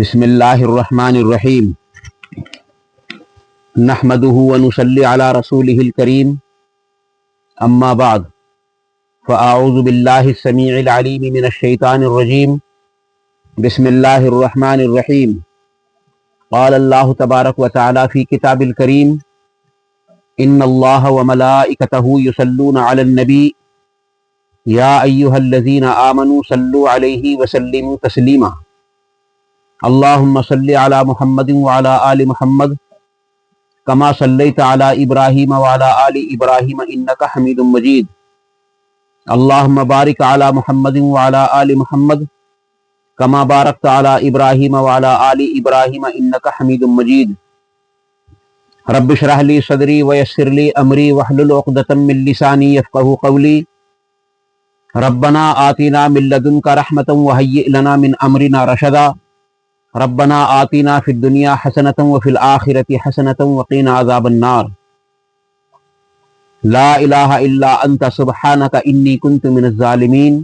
بسم اللہ الرحمن الرحیم نحمده ونصلی علی رسولہ الکریم اما بعد فاعوذ باللہ السمیع العلیم من الشیطان الرجیم بسم اللہ الرحمن الرحیم قال اللہ تبارک وتعالی فی کتاب الکریم ان اللہ وملائکتہ یصلون علی النبی یا ایہا الذین آمنوا صلوا علیہ وسلموا تسلیما اللہم صلی علی محمد وعلی آل محمد کما صلیت علی ابراہیم وعلی آل ابراہیم انکا حمید مجید اللہم بارک علی محمد وعلی آل محمد کما بارکت علی ابراہیم وعلی آل ابراہیم انکا حمید مجید رب اشرح لی صدری ویسر لی امری واحلل عقدۃ من لسانی یفقہوا قولی ربنا آتنا من لدنک رحمۃ وہیئ لنا من امرنا رشدا ربنا آتنا فی الدنیا حسنۃ وفی الآخرۃ حسنۃ وقنا عذاب النار لا الہ الا انت سبحانک انی کنت من الظالمین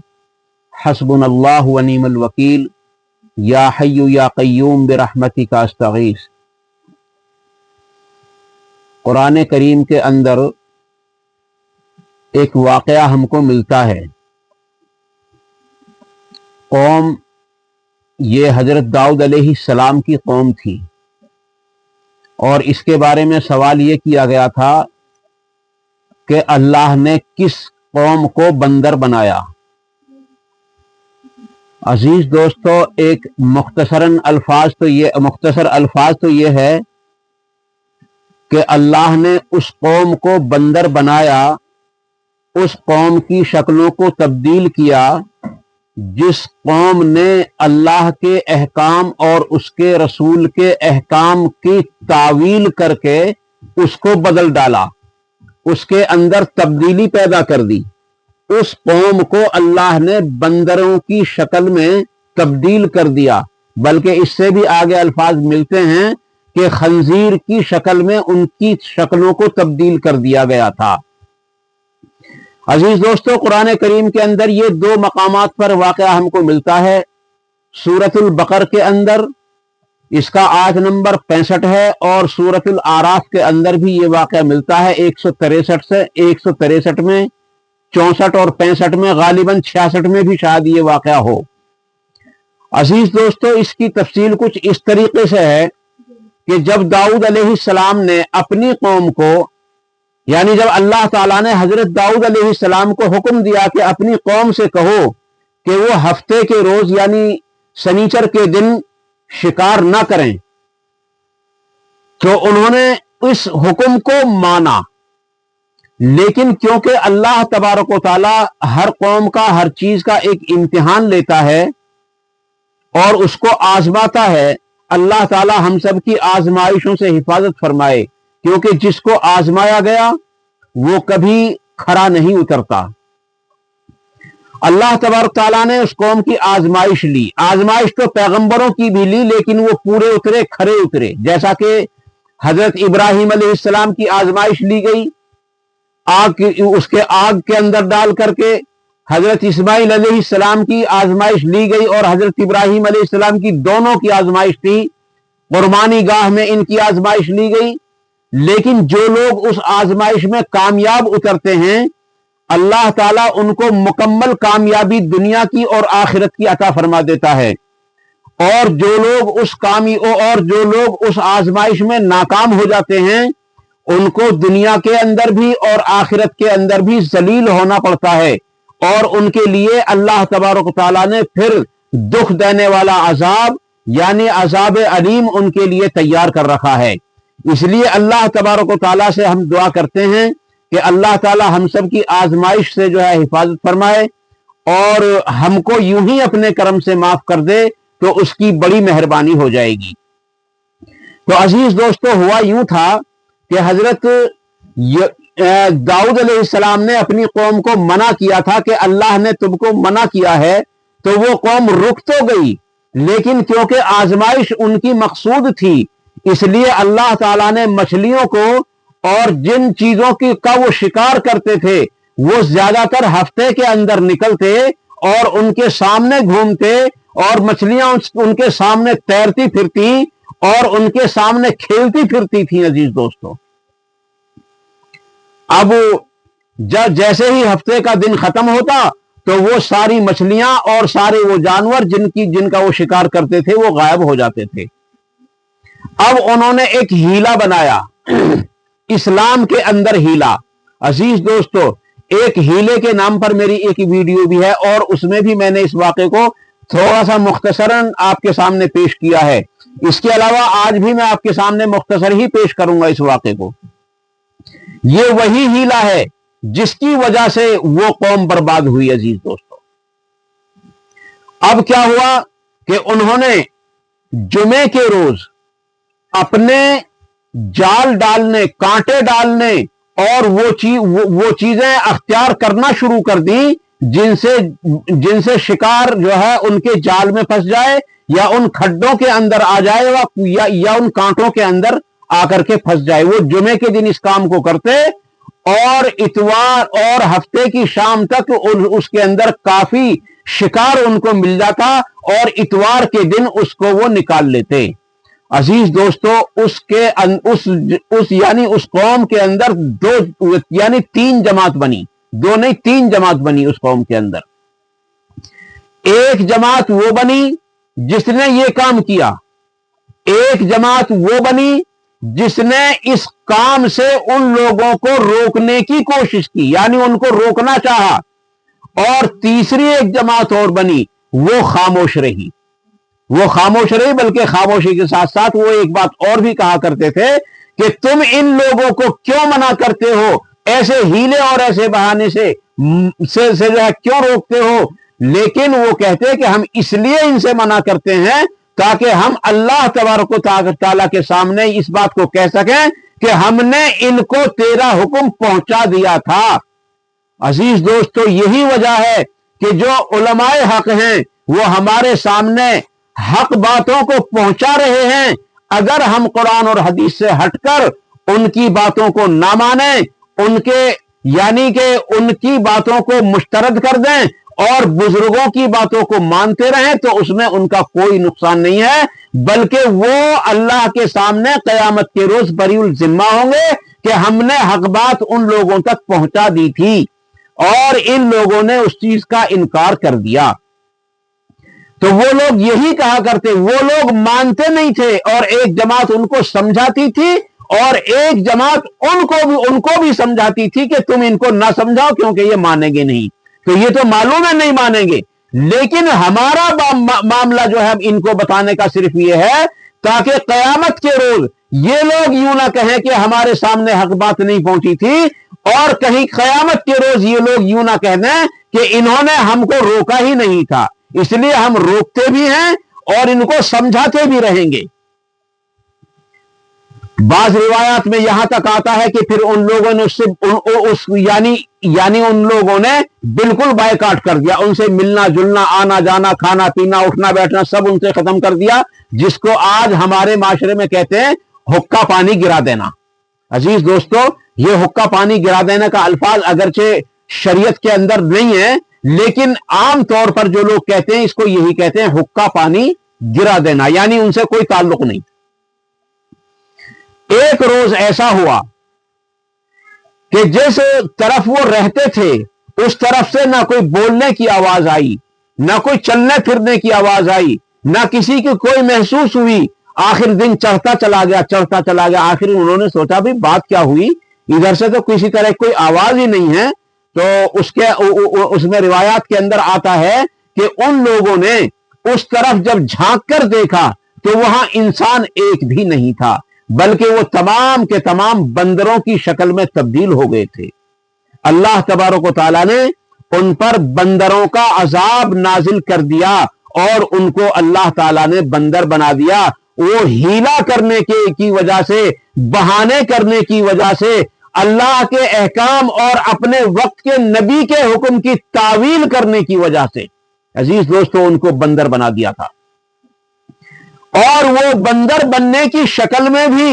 حسبنا اللہ ونعم الوکیل یا حی یا قیوم برحمتک استغیث۔ قرآن کریم کے اندر ایک واقعہ ہم کو ملتا ہے۔ قوم یہ حضرت داؤد علیہ السلام کی قوم تھی، اور اس کے بارے میں سوال یہ کیا گیا تھا کہ اللہ نے کس قوم کو بندر بنایا۔ عزیز دوستو، ایک مختصر الفاظ تو یہ ہے کہ اللہ نے اس قوم کو بندر بنایا، اس قوم کی شکلوں کو تبدیل کیا جس قوم نے اللہ کے احکام اور اس کے رسول کے احکام کی تعویل کر کے اس کو بدل ڈالا، اس کے اندر تبدیلی پیدا کر دی۔ اس قوم کو اللہ نے بندروں کی شکل میں تبدیل کر دیا، بلکہ اس سے بھی آگے الفاظ ملتے ہیں کہ خنزیر کی شکل میں ان کی شکلوں کو تبدیل کر دیا گیا تھا۔ عزیز دوستو، قرآن کریم کے اندر یہ دو مقامات پر واقعہ ہم کو ملتا ہے۔ سورۃ البقر کے اندر اس کا آیت نمبر 65 ہے، اور سورۃ الاعراف کے اندر بھی یہ واقعہ ملتا ہے 163 سے 163 میں، 64 اور 65 میں، غالباً 66 میں بھی شاید یہ واقعہ ہو۔ عزیز دوستو، اس کی تفصیل کچھ اس طریقے سے ہے کہ جب داؤد علیہ السلام نے اپنی قوم کو، یعنی جب اللہ تعالیٰ نے حضرت داؤد علیہ السلام کو حکم دیا کہ اپنی قوم سے کہو کہ وہ ہفتے کے روز یعنی سنیچر کے دن شکار نہ کریں، تو انہوں نے اس حکم کو مانا۔ لیکن کیونکہ اللہ تبارک و تعالیٰ ہر قوم کا، ہر چیز کا ایک امتحان لیتا ہے اور اس کو آزماتا ہے، اللہ تعالیٰ ہم سب کی آزمائشوں سے حفاظت فرمائے، کیونکہ جس کو آزمایا گیا وہ کبھی کھرا نہیں اترتا۔ اللہ تبارک تعالیٰ نے اس قوم کی آزمائش لی، آزمائش تو پیغمبروں کی بھی لی، لیکن وہ پورے اترے، کھرے اترے۔ جیسا کہ حضرت ابراہیم علیہ السلام کی آزمائش لی گئی، اس کے آگ کے اندر ڈال کر کے، حضرت اسماعیل علیہ السلام کی آزمائش لی گئی، اور حضرت ابراہیم علیہ السلام کی دونوں کی آزمائش تھی، قربانی گاہ میں ان کی آزمائش لی گئی۔ لیکن جو لوگ اس آزمائش میں کامیاب اترتے ہیں، اللہ تعالیٰ ان کو مکمل کامیابی دنیا کی اور آخرت کی عطا فرما دیتا ہے، اور جو لوگ اس آزمائش میں ناکام ہو جاتے ہیں، ان کو دنیا کے اندر بھی اور آخرت کے اندر بھی ذلیل ہونا پڑتا ہے، اور ان کے لیے اللہ تبارک و تعالیٰ نے پھر دکھ دینے والا عذاب یعنی عذاب علیم ان کے لیے تیار کر رکھا ہے۔ اس لیے اللہ تبارک و تعالیٰ سے ہم دعا کرتے ہیں کہ اللہ تعالیٰ ہم سب کی آزمائش سے جو ہے حفاظت فرمائے، اور ہم کو یوں ہی اپنے کرم سے معاف کر دے تو اس کی بڑی مہربانی ہو جائے گی۔ تو عزیز دوستو، ہوا یوں تھا کہ حضرت داؤد علیہ السلام نے اپنی قوم کو منع کیا تھا کہ اللہ نے تم کو منع کیا ہے، تو وہ قوم رک تو گئی، لیکن کیونکہ آزمائش ان کی مقصود تھی، اس لیے اللہ تعالیٰ نے مچھلیوں کو اور جن چیزوں کا وہ شکار کرتے تھے وہ زیادہ تر ہفتے کے اندر نکلتے اور ان کے سامنے گھومتے اور مچھلیاں ان کے سامنے تیرتی پھرتی اور ان کے سامنے کھیلتی پھرتی تھیں عزیز دوستو۔ اب جیسے ہی ہفتے کا دن ختم ہوتا تو وہ ساری مچھلیاں اور سارے وہ جانور جن کا وہ شکار کرتے تھے وہ غائب ہو جاتے تھے۔ اب انہوں نے ایک ہیلا بنایا، اسلام کے اندر ہیلا۔ عزیز دوستو، ایک ہیلے کے نام پر میری ایک ویڈیو بھی ہے اور اس میں بھی میں نے اس واقعے کو تھوڑا سا مختصراً آپ کے سامنے پیش کیا ہے۔ اس کے علاوہ آج بھی میں آپ کے سامنے مختصر ہی پیش کروں گا اس واقعے کو۔ یہ وہی ہیلا ہے جس کی وجہ سے وہ قوم برباد ہوئی عزیز دوستو۔ اب کیا ہوا کہ انہوں نے جمعے کے روز اپنے جال ڈالنے، کانٹے ڈالنے اور وہ چیزیں اختیار کرنا شروع کر دی جن سے شکار جو ہے ان کے جال میں پھنس جائے یا ان کھڈوں کے اندر آ جائے یا ان کانٹوں کے اندر آ کر کے پھنس جائے۔ وہ جمعے کے دن اس کام کو کرتے اور اتوار اور ہفتے کی شام تک اس کے اندر کافی شکار ان کو مل جاتا اور اتوار کے دن اس کو وہ نکال لیتے۔ عزیز دوستو، اس قوم کے اندر تین جماعت بنی، دو نہیں تین جماعت بنی اس قوم کے اندر۔ ایک جماعت وہ بنی جس نے یہ کام کیا، ایک جماعت وہ بنی جس نے اس کام سے ان لوگوں کو روکنے کی کوشش کی، یعنی ان کو روکنا چاہا، اور تیسری ایک جماعت اور بنی، وہ خاموش رہی۔ وہ خاموش رہی، بلکہ خاموشی کے ساتھ ساتھ وہ ایک بات اور بھی کہا کرتے تھے کہ تم ان لوگوں کو کیوں منع کرتے ہو، ایسے ہیلے اور ایسے بہانے سے جو ہے کیوں روکتے ہو؟ لیکن وہ کہتے کہ ہم اس لیے ان سے منع کرتے ہیں تاکہ ہم اللہ تبارک و تعالیٰ کے سامنے اس بات کو کہہ سکیں کہ ہم نے ان کو تیرا حکم پہنچا دیا تھا۔ عزیز دوستو، یہی وجہ ہے کہ جو علماء حق ہیں وہ ہمارے سامنے حق باتوں کو پہنچا رہے ہیں۔ اگر ہم قرآن اور حدیث سے ہٹ کر ان کی باتوں کو نہ مانیں، یعنی کہ ان کی باتوں کو مسترد کر دیں اور بزرگوں کی باتوں کو مانتے رہیں، تو اس میں ان کا کوئی نقصان نہیں ہے، بلکہ وہ اللہ کے سامنے قیامت کے روز بری الذمہ ہوں گے کہ ہم نے حق بات ان لوگوں تک پہنچا دی تھی اور ان لوگوں نے اس چیز کا انکار کر دیا۔ تو وہ لوگ یہی کہا کرتے، وہ لوگ مانتے نہیں تھے اور ایک جماعت ان کو سمجھاتی تھی اور ایک جماعت ان کو بھی سمجھاتی تھی کہ تم ان کو نہ سمجھاؤ کیونکہ یہ مانیں گے نہیں۔ تو یہ تو معلوم ہے نہیں مانیں گے، لیکن ہمارا معاملہ جو ہے ان کو بتانے کا صرف یہ ہے تاکہ قیامت کے روز یہ لوگ یوں نہ کہیں کہ ہمارے سامنے حق بات نہیں پہنچی تھی، اور کہیں قیامت کے روز یہ لوگ یوں نہ کہہ دیں کہ انہوں نے ہم کو روکا ہی نہیں تھا، اس لیے ہم روکتے بھی ہیں اور ان کو سمجھاتے بھی رہیں گے۔ بعض روایات میں یہاں تک آتا ہے کہ پھر ان لوگوں نے یعنی ان لوگوں نے بالکل بائیکاٹ کر دیا، ان سے ملنا جلنا، آنا جانا، کھانا پینا، اٹھنا بیٹھنا سب ان سے ختم کر دیا، جس کو آج ہمارے معاشرے میں کہتے ہیں حقہ پانی گرا دینا۔ عزیز دوستو، یہ حقہ پانی گرا دینے کا الفاظ اگرچہ شریعت کے اندر نہیں ہے، لیکن عام طور پر جو لوگ کہتے ہیں اس کو یہی کہتے ہیں حقہ پانی گرا دینا، یعنی ان سے کوئی تعلق نہیں۔ ایک روز ایسا ہوا کہ جس طرف وہ رہتے تھے اس طرف سے نہ کوئی بولنے کی آواز آئی، نہ کوئی چلنے پھرنے کی آواز آئی، نہ کسی کی کوئی محسوس ہوئی۔ آخر دن چڑھتا چلا گیا، آخر انہوں نے سوچا بھی بات کیا ہوئی، ادھر سے تو کسی طرح کوئی آواز ہی نہیں ہے۔ تو اس میں روایات کے اندر آتا ہے کہ ان لوگوں نے اس طرف جب جھانک کر دیکھا تو وہاں انسان ایک بھی نہیں تھا، بلکہ وہ تمام کے تمام بندروں کی شکل میں تبدیل ہو گئے تھے۔ اللہ تبارک و تعالیٰ نے ان پر بندروں کا عذاب نازل کر دیا اور ان کو اللہ تعالیٰ نے بندر بنا دیا۔ وہ ہیلا کرنے کی وجہ سے، بہانے کرنے کی وجہ سے، اللہ کے احکام اور اپنے وقت کے نبی کے حکم کی تعویل کرنے کی وجہ سے عزیز دوستو ان کو بندر بنا دیا تھا۔ اور وہ بندر بننے کی شکل میں بھی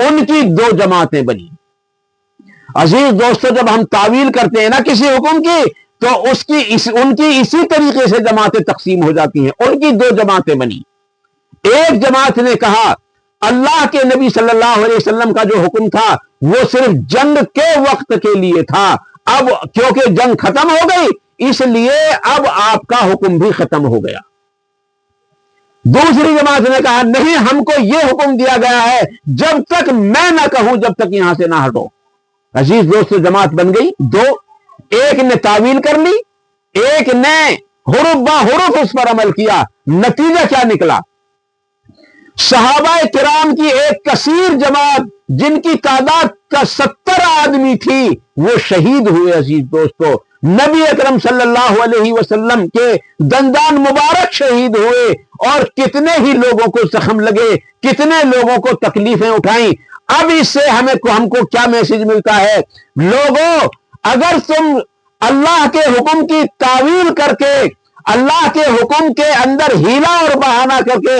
ان کی 2 جماعتیں بنی۔ عزیز دوستو، جب ہم تعویل کرتے ہیں نا کسی حکم کی تو ان کی اسی طریقے سے جماعتیں تقسیم ہو جاتی ہیں۔ ان کی 2 جماعتیں بنی۔ ایک جماعت نے کہا اللہ کے نبی صلی اللہ علیہ وسلم کا جو حکم تھا وہ صرف جنگ کے وقت کے لیے تھا، اب کیونکہ جنگ ختم ہو گئی اس لیے اب آپ کا حکم بھی ختم ہو گیا۔ دوسری جماعت نے کہا نہیں، ہم کو یہ حکم دیا گیا ہے جب تک میں نہ کہوں جب تک یہاں سے نہ ہٹو۔ عزیز دوستو، جماعت بن گئی 2، ایک نے تعویل کر لی، ایک نے حرف با حرف اس پر عمل کیا۔ نتیجہ کیا نکلا؟ صحابہ کرام کی ایک کثیر جماعت جن کی تعداد 70 آدمی تھی وہ شہید ہوئے۔ عزیز دوستو، نبی اکرم صلی اللہ علیہ وسلم کے دندان مبارک شہید ہوئے، اور کتنے ہی لوگوں کو زخم لگے، کتنے لوگوں کو تکلیفیں اٹھائیں۔ اب اس سے ہم کو کیا میسج ملتا ہے؟ لوگوں، اگر تم اللہ کے حکم کی تعویل کر کے، اللہ کے حکم کے اندر ہیلا اور بہانہ کر کے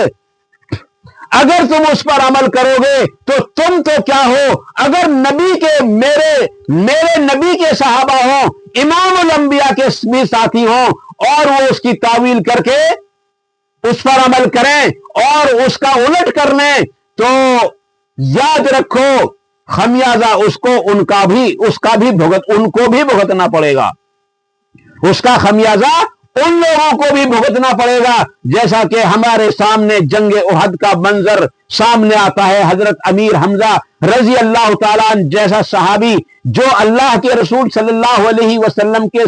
اگر تم اس پر عمل کرو گے تو تم تو کیا ہو، اگر نبی کے میرے نبی کے صحابہ ہوں، امام الانبیاء کے بھی ساتھی ہوں، اور وہ اس کی تعویل کر کے اس پر عمل کریں اور اس کا الٹ کر لیں تو یاد رکھو خمیازہ ان کو بھی بھگتنا پڑے گا۔ اس کا خمیازہ ان لوگوں کو بھی بھگتنا پڑے گا، جیسا کہ ہمارے سامنے جنگ احد کا منظر سامنے آتا ہے۔ حضرت امیر حمزہ رضی اللہ تعالیٰ عنہ جیسا صحابی جو اللہ کے رسول صلی اللہ علیہ وسلم کے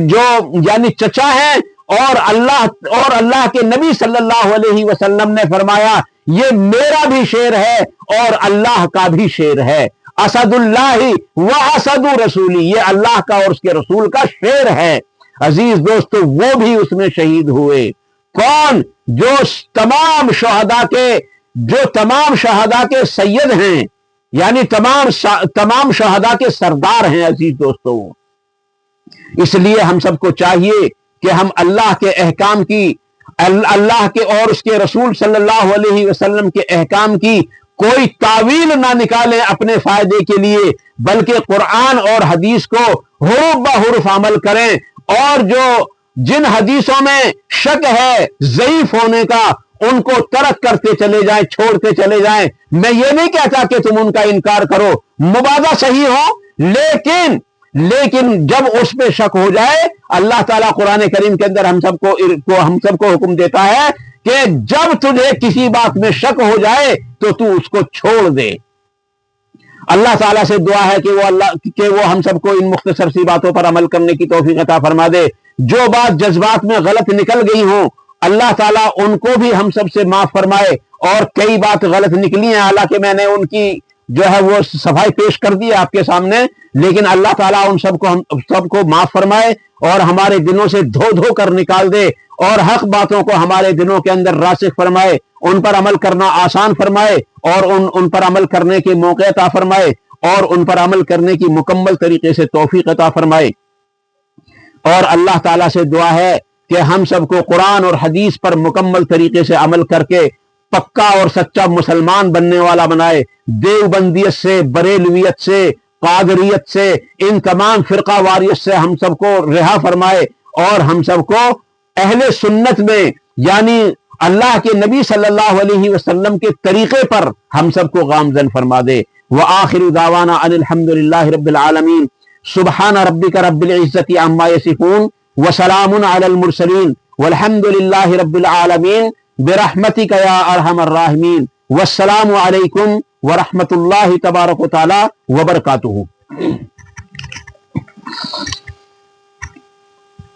جو یعنی چچا ہیں، اور اللہ کے نبی صلی اللہ علیہ وسلم نے فرمایا یہ میرا بھی شیر ہے اور اللہ کا بھی شیر ہے، اسد اللہ و اسد رسولی، یہ اللہ کا اور اس کے رسول کا شیر ہے۔ عزیز دوستو، وہ بھی اس میں شہید ہوئے۔ کون؟ جو تمام شہداء کے سید ہیں، یعنی تمام شہداء کے سردار ہیں۔ عزیز دوستو، اس لیے ہم سب کو چاہیے کہ ہم اللہ کے احکام کی، اللہ کے اور اس کے رسول صلی اللہ علیہ وسلم کے احکام کی کوئی تعویل نہ نکالیں اپنے فائدے کے لیے، بلکہ قرآن اور حدیث کو حرف بہ حرف عمل کریں، اور جن حدیثوں میں شک ہے ضعیف ہونے کا ان کو ترک کرتے چلے جائیں، چھوڑتے چلے جائیں۔ میں یہ نہیں کہتا کہ تم ان کا انکار کرو، مباحثہ صحیح ہو، لیکن جب اس پہ شک ہو جائے، اللہ تعالیٰ قرآن کریم کے اندر ہم سب کو حکم دیتا ہے کہ جب تجھے کسی بات میں شک ہو جائے تو اس کو چھوڑ دے۔ اللہ تعالیٰ سے دعا ہے کہ وہ ہم سب کو ان مختصر سی باتوں پر عمل کرنے کی توفیق عطا فرما دے۔ جو بات جذبات میں غلط نکل گئی ہوں، اللہ تعالیٰ ان کو بھی ہم سب سے معاف فرمائے، اور کئی بات غلط نکلی ہیں، حالانکہ میں نے ان کی جو ہے وہ صفائی پیش کر دی ہے آپ کے سامنے، لیکن اللہ تعالیٰ ان سب کو معاف فرمائے اور ہمارے دلوں سے دھو کر نکال دے، اور حق باتوں کو ہمارے دلوں کے اندر راسخ فرمائے، ان پر عمل کرنا آسان فرمائے، اور ان پر عمل کرنے کے موقع عطا فرمائے، اور ان پر عمل کرنے کی مکمل طریقے سے توفیق عطا فرمائے۔ اور اللہ تعالیٰ سے دعا ہے کہ ہم سب کو قرآن اور حدیث پر مکمل طریقے سے عمل کر کے پکا اور سچا مسلمان بننے والا بنائے۔ دیوبندیت سے، بریلویت سے، قادریت سے، ان تمام فرقہ واریت سے ہم سب کو رہا فرمائے، اور ہم سب کو اہل سنت میں، یعنی اللہ کے نبی صلی اللہ علیہ وسلم کے طریقے پر ہم سب کو گامزن فرما دے۔ وآخر دعوانا ان الحمد للہ رب العالمین، سبحان ربک رب العزت عما یصفون، وسلام علی المرسلین، والحمد للہ رب العالمین، برحمتک یا ارحم الراحمین، والسلام علیکم ورحمۃ اللہ تبارک و تعالی وبرکاتہ۔